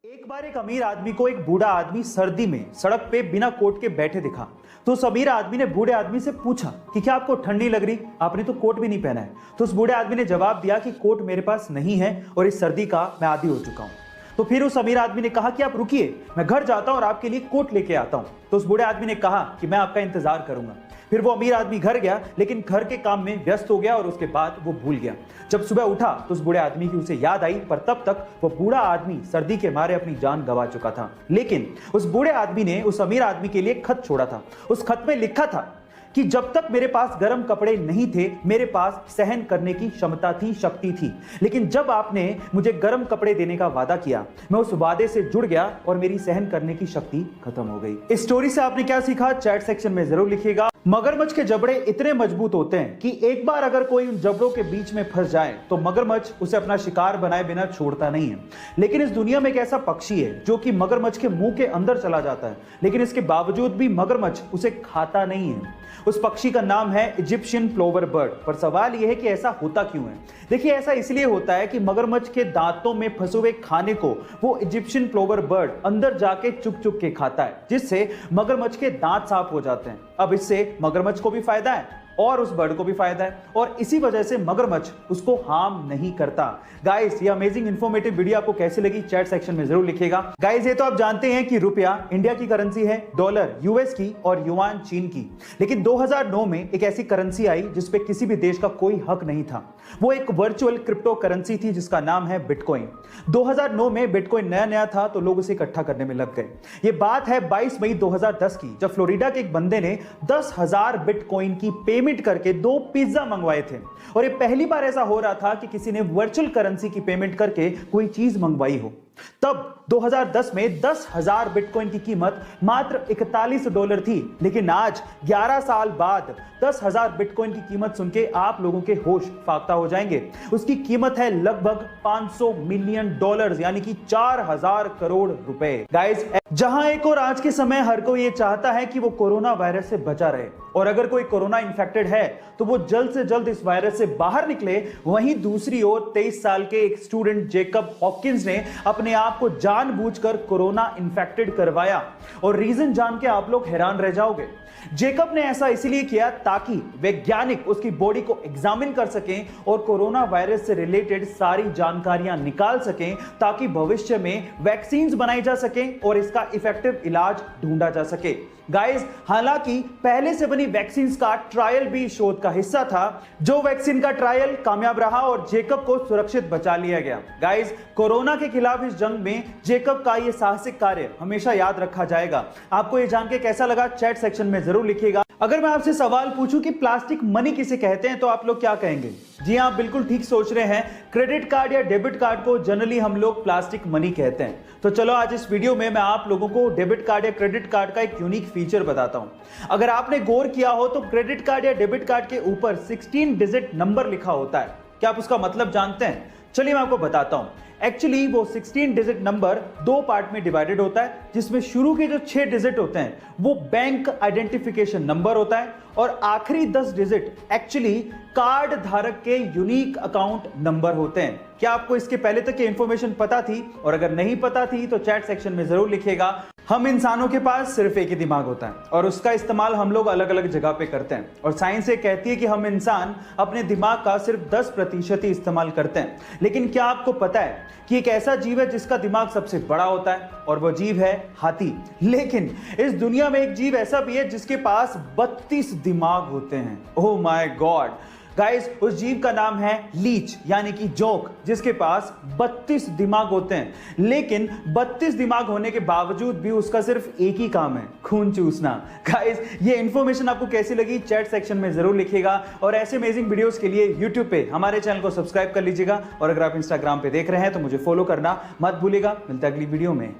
एक बार एक अमीर आदमी को एक बूढ़ा आदमी सर्दी में सड़क पे बिना कोट के बैठे दिखा। तो उस अमीर आदमी ने बूढ़े आदमी से पूछा कि क्या आपको ठंडी लग रही, आपने तो कोट भी नहीं पहना है। तो उस बूढ़े आदमी ने जवाब दिया कि कोट मेरे पास नहीं है और इस सर्दी का मैं आदी हो चुका हूं। तो फिर उस अमीर आदमी ने कहा कि आप रुकिए, मैं घर जाता हूं और आपके लिए कोट लेके आता हूं। तो उस बूढ़े आदमी ने कहा कि मैं आपका इंतजार करूंगा। फिर वो अमीर आदमी घर गया, लेकिन घर के काम में व्यस्त हो गया और उसके बाद वो भूल गया। जब सुबह उठा तो उस बूढ़े आदमी की उसे याद आई, पर तब तक वो बूढ़ा आदमी सर्दी के मारे अपनी जान गंवा चुका था। लेकिन उस बूढ़े आदमी ने उस अमीर आदमी के लिए खत छोड़ा था। उस खत में लिखा था कि जब तक मेरे पास गर्म कपड़े नहीं थे, मेरे पास सहन करने की क्षमता थी, शक्ति थी। लेकिन जब आपने मुझे गर्म कपड़े देने का वादा किया, मैं उस वादे से जुड़ गया और मेरी सहन करने की शक्ति खत्म हो गई। इस स्टोरी से आपने क्या सीखा, चैट सेक्शन में जरूर लिखिएगा। मगरमच्छ के जबड़े इतने मजबूत होते हैं कि एक बार अगर कोई उन जबड़ों के बीच में फंस जाए तो मगरमच्छ उसे अपना शिकार बनाए बिना छोड़ता नहीं है। लेकिन इस दुनिया में एक ऐसा पक्षी है जो कि मगरमच्छ के मुंह के अंदर चला जाता है, लेकिन इसके बावजूद भी मगरमच्छ उसे खाता नहीं है। उस पक्षी का नाम है इजिप्शियन प्लोवर बर्ड। पर सवाल यह है कि ऐसा होता क्यों है। देखिए, ऐसा इसलिए होता है कि मगरमच्छ के दांतों में फंसे हुए खाने को वो इजिप्शियन प्लोवर बर्ड अंदर जाके चुग चुग के खाता है, जिससे मगरमच्छ के दांत साफ हो जाते हैं। अब इससे मगरमच्छ को भी फायदा है और उस बर्ड को भी फायदा है, और इसी वजह से मगरमच्छ उसको हार्म नहीं करता। गाइस, ये अमेजिंग इंफॉर्मेटिव वीडियो आपको कैसे लगी, चैट सेक्शन में जरूर लिखिएगा। गाइस, ये तो आप जानते हैं कि रुपया इंडिया की करेंसी है, डॉलर यूएस की और युआन चीन की। लेकिन 2009 में एक ऐसी करेंसी आई जिसपे किसी भी देश का कोई हक नहीं था। वो एक वर्चुअल क्रिप्टो करेंसी थी जिसका नाम है बिटकॉइन। 2009 में बिटकॉइन नया नया था तो लोग उसे इकट्ठा करने में लग गए। ये बात है 22 मई 2010 की, जब फ्लोरिडा के एक बंदे ने 10,000 बिटकॉइन की पेमेंट करके 2 पिज्जा मंगवाए थे। और ये पहली बार ऐसा हो रहा था कि किसी ने वर्चुअल करेंसी की पेमेंट करके कोई चीज मंगवाई हो। तब 2010 में 10,000 बिटकॉइन की कीमत मात्र $41 थी। लेकिन आज 11 साल बाद 10,000 बिटकॉइन की कीमत सुन के आप लोगों के होश फाख्ता हो जाएंगे। उसकी कीमत है लगभग $500 मिलियन, यानी कि 4,000 करोड़ रुपए। गाइस, जहां एक और आज के समय हर कोई ये चाहता है कि वो कोरोना वायरस से बचा रहे, और अगर कोई कोरोना इन्फेक्टेड है तो वो जल्द से जल्द इस वायरस से बाहर निकले, वहीं दूसरी ओर 23 साल के एक स्टूडेंट जेकब हॉकिंस ने अपने आप को जानबूझकर कोरोना इन्फेक्टेड करवाया। और रीजन जान के आप लोग हैरान रह जाओगे। जेकब ने ऐसा इसलिए किया ताकि वैज्ञानिक उसकी बॉडी को एग्जामिन कर सकें और कोरोना वायरस से रिलेटेड सारी जानकारियां निकाल सकें, ताकि भविष्य में वैक्सीन्स बनाई जा सकें और इसका इफेक्टिव इलाज ढूंढा जा सके। गाइस, हालांकि पहले से बनी वैक्सीन्स का ट्रायल भी शोध का हिस्सा था, जो वैक्सीन का ट्रायल कामयाब रहा और जेकब को सुरक्षित बचा लिया गया। गाइस, कोरोना के खिलाफ इस जंग में जेकब का यह साहसिक कार्य हमेशा याद रखा जाएगा। आपको यह जान के कैसा लगा, चैट सेक्शन में जरूर लिखिएगा। अगर मैं आपसे सवाल पूछूं कि प्लास्टिक मनी किसे कहते हैं तो आप लोग क्या कहेंगे? जी हां, बिल्कुल ठीक सोच रहे हैं। क्रेडिट कार्ड या डेबिट कार्ड को जनरली हम लोग प्लास्टिक मनी कहते हैं। तो चलो, आज इस वीडियो में मैं आप लोगों को डेबिट कार्ड या क्रेडिट कार्ड का एक यूनिक फीचर बताता हूं। अगर आपने गौर किया हो तो क्रेडिट कार्ड या डेबिट कार्ड के ऊपर 16 डिजिट नंबर लिखा होता है। क्या आप उसका मतलब जानते हैं? चलिए मैं आपको बताता हूं। एक्चुअली वो 16 डिजिट नंबर 2 पार्ट में डिवाइडेड होता है, जिसमें शुरू के जो 6 डिजिट होते हैं वो बैंक आइडेंटिफिकेशन नंबर होता है, और आखिरी 10 डिजिट एक्चुअली कार्ड धारक के यूनिक अकाउंट नंबर होते हैं। क्या आपको इसके पहले तक की इंफॉर्मेशन पता थी? और अगर नहीं पता थी तो चैट सेक्शन में जरूर लिखिएगा। हम इंसानों के पास सिर्फ एक ही दिमाग होता है और उसका इस्तेमाल हम लोग अलग अलग जगह पे करते हैं, और साइंस ये कहती है कि हम इंसान अपने दिमाग का सिर्फ 10% ही इस्तेमाल करते हैं। लेकिन क्या आपको पता है कि एक ऐसा जीव है जिसका दिमाग सबसे बड़ा होता है, और वो जीव है हाथी। लेकिन इस दुनिया में एक जीव ऐसा भी है जिसके पास 32 दिमाग होते हैं। ओह माय गॉड गाइस, उस जीव का नाम है लीच, यानी कि जोक, जिसके पास 32 दिमाग होते हैं। लेकिन 32 दिमाग होने के बावजूद भी उसका सिर्फ एक ही काम है, खून चूसना। गाइस, ये इंफॉर्मेशन आपको कैसी लगी, चैट सेक्शन में जरूर लिखिएगा। और ऐसे अमेजिंग वीडियोस के लिए यूट्यूब पे हमारे चैनल को सब्सक्राइब कर लीजिएगा, और अगर आप इंस्टाग्राम पे देख रहे हैं तो मुझे फॉलो करना मत भूलिएगा। मिलता है अगली वीडियो में।